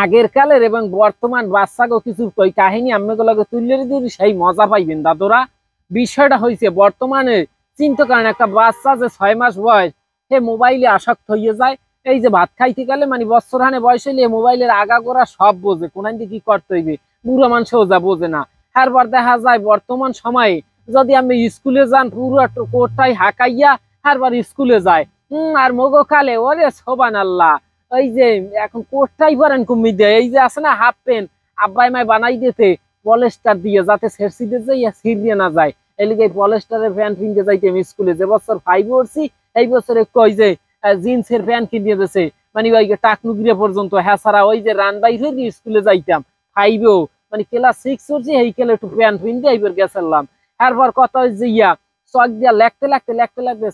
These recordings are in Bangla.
আগের কালের এবং বর্তমান বাচ্চাকে কিছু ওই কাহিনী আম্মেগুলোকে তুললে দিলে সেই মজা পাইবেন দাদুরা। বিষয়টা হয়েছে বর্তমানে চিন্তা করেন একটা বাচ্চা যে 6 মাস বয়স সে মোবাইলে আসক্ত হয়ে যায়। এই যে ভাত খাইতে গেলে মানে বছর হানে বয়স হইলে মোবাইলের আগাগোড়া সব বোঝে, কোন দিকে কি করতে হইবে বুড়ো মানুষও যা বোঝে না। তারপর দেখা যায় বর্তমান সময়ে যদি আমি স্কুলে যান পুরো কোটটাই হাঁকাইয়া তারপর স্কুলে যায়। আর মগো কালে ওরে সোবান আল্লাহ, ওই যে এখন কোটটাই পরেন কুমি দেয়, এই যে আছে না হাফ প্যান্ট আব্বাই মাই বানাই দিতে পলেস্টার দিয়ে যাতে সেরসিতে যাইয়া ছিঁড়িয়ে না যায়, এলিগে পলেস্টারের প্যান্ট কিনতে যাইতে আমি স্কুলে। যে বছর 5 উঠছি এই বছরে কই যে জিন্সের প্যান্ট কিনে দিয়েছে, মানে ওই টাকনুগিরে পর্যন্ত। হ্যাঁ সারা ওই যে রান বাইরে স্কুলে যাইতাম 5-এও, মানে ক্লাস 6 উঠছি এই কেলে একটু প্যান্ট কিনতে এইবার গেছিলাম। তারপর কত যে চক দিয়া লেখতে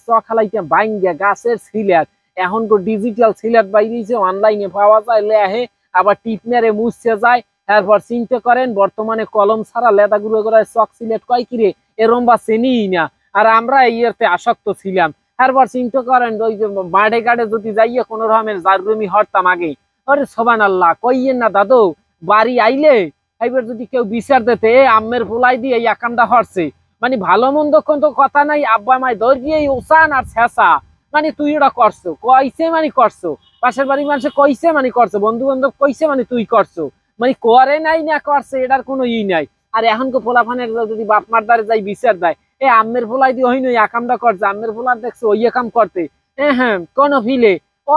চক হালাইতাম বাইঙ্গা গাছের সিলেট। এখন তো ডিজিটাল সিলেট বাইরেছে, অনলাইনে পাওয়া যায়, লেহে আবার টিপ মেরে মুছতে যায়। তারপর চিন্তা করেন বর্তমানে কলম ছাড়া লেদা গুঁড়ো করে চক সিলেট কয় কিরে এরম বা চিনি না, আর আমরা ইয়েতে আসক্ত ছিলাম। তারপর চিন্তা করেন ওই যে বাড়ে গাড়ে যদি যাইয়ে কোনো রকমের জাররুমি হরতাম আগে, আরে সোবান আল্লাহ কইয়েন না দাদু, বাড়ি আইলে এইবার যদি কেউ বিচার দিতে আম্মের ফুলাই দিয়ে এই একামটা হরছে, মানে ভালো মন্দ কোনো কথা নাই, আব্বা মাই ধরিয়ে ওসান আর ছেঁচা, মানে তুই এটা করছো কইছে মানে করছো, পাশের বাড়ির মানুষে কইছে মানে করছো, বন্ধু বান্ধব কইছে মানে তুই করছো, মানে করে নাই না করছে এটার কোনো নাই। আর এখন কো পোলাফানের যদি বাপ মার দ্বারে যাই বিচার দেয়, এ আম্মের ফোলাই দিয়ে হইনি একামটা করছে, আম্মের ফোলার দেখছো ওই একাম করতে, হ্যাঁ কোন ফিলে ও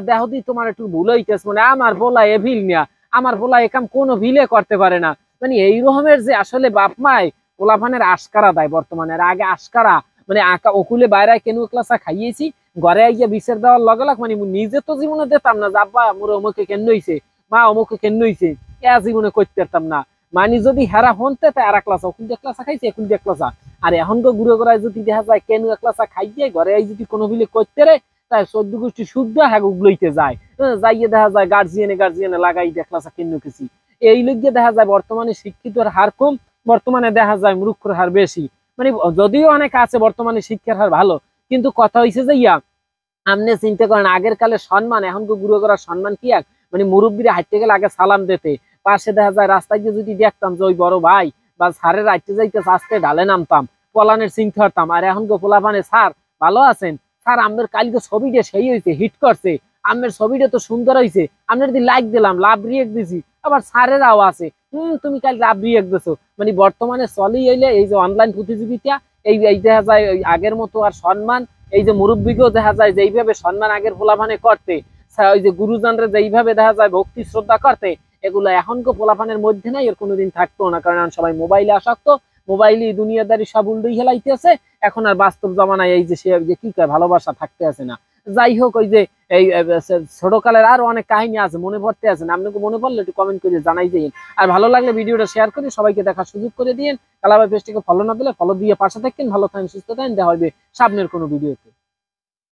দেহ দি তোমার একটু ভুল হইতেছে, মানে আমার ফোলা এ ভিল না, আমার ফোলা একাম কোনো ভিলে করতে পারে না। মানে এই রকমের যে আসলে বাপ মায় পোলাফানের আশকারা দেয় বর্তমানে। আর আগে আশকারা মানে আঁকা ওকুলে বাইরে কেন ক্লাসা খাইয়েছি, ঘরে আইয়া বিচার দেওয়ার লগে লগ মানে নিজে তো জীবনে দিতাম না যে আব্বা মোর অমুকে কেন হইছে, মা অমুকে কেন হইছে, এ জীবনে করতে পারতাম না। মানে যদি হেরা হনতে তাই আর ক্লাস ওকুল দিয়ে ক্লাসা খাইছে এখন দিয়ে ক্লাসা। আর এখন তো ঘুরে ঘুরায় যদি দেখা যায় কেন ক্লাসা খাইয়ে ঘরে আই যদি কোনো বিলে করতে রে তাই 14 গোষ্ঠী শুদ্ধ হ্যাঁ লইতে যায়, যাইয়ে দেখা যায় গার্জিয়ানে লাগাই দিয়ে ক্লাসা কেন কিছু। এই লিগে দেখা যায় বর্তমানে শিক্ষিতর হার কম, বর্তমানে দেখা যায় মূর্খর হার বেশি। মানে যদিও অনেক আছে বর্তমানে শিক্ষার হার ভালো, কিন্তু কথা হইছে যে আপনি চিন্তা করেন আগের কালে সম্মান এখন তো গুরু করার সম্মান কি এক, মানে মুরব্বীরা হাঁটতে গেলে আগে সালাম দিতে, পাশে দেখা যায় রাস্তায় গিয়ে যদি দেখতাম যে ওই বড় ভাই বা স্যারের হাঁটতে যাইতে আস্তে ঢালে নামতাম, পলানের চিন্তা করতাম। আর এখন তো পোলাপানে স্যার ভালো আছেন, স্যার আমাদের কালকে ছবিটা সেই হয়েছে হিট করছে, আমের ছবিটা তো সুন্দর হয়েছে, আমরা যদি লাইক দিলাম লাভ রিয়েক্ট দিছি, আবার স্যারেরাও আছে তুমি কাল লাভ রিয়েক্ট দিছো। মানে বর্তমানে চলি হইলে এই যে অনলাইন প্রতিযোগিতা, এই দেখা যায় আগের মতো আর সম্মান, এই যে মুরব্বীকেও দেখা যায় যেইভাবে সম্মান আগের পোলাপানে করতে, ওই যে গুরুজনরা যেইভাবে দেখা যায় ভক্তি শ্রদ্ধা করতে, এগুলো এখনকে পোলাপানের মধ্যে নাই, এর কোনোদিন থাকতো না। কারণ সবাই মোবাইলে আসক্ত, মোবাইলে দুনিয়াদারি সব উল্টোই হেলাইতেছে। এখন আর বাস্তব জমানায় এই যে সে যে কি কয় ভালোবাসা থাকতে আছে না। যাই হোক ওই যে এই ছোটকালের আরো অনেক কাহিনী আছে মনে পড়তে আছে না, আপনাকে মনে পড়লে একটু কমেন্ট করে জানাই দিন। আর ভালো লাগলে ভিডিওটা শেয়ার করে সবাইকে দেখার সুযোগ করে দিন। কালাবাই পেজটিকে ফলো না দিলে ফলো দিয়ে পাশে থাকেন। ভালো থাকেন, সুস্থ থাকেন, দেখা হবে সামনের কোনো ভিডিওতে।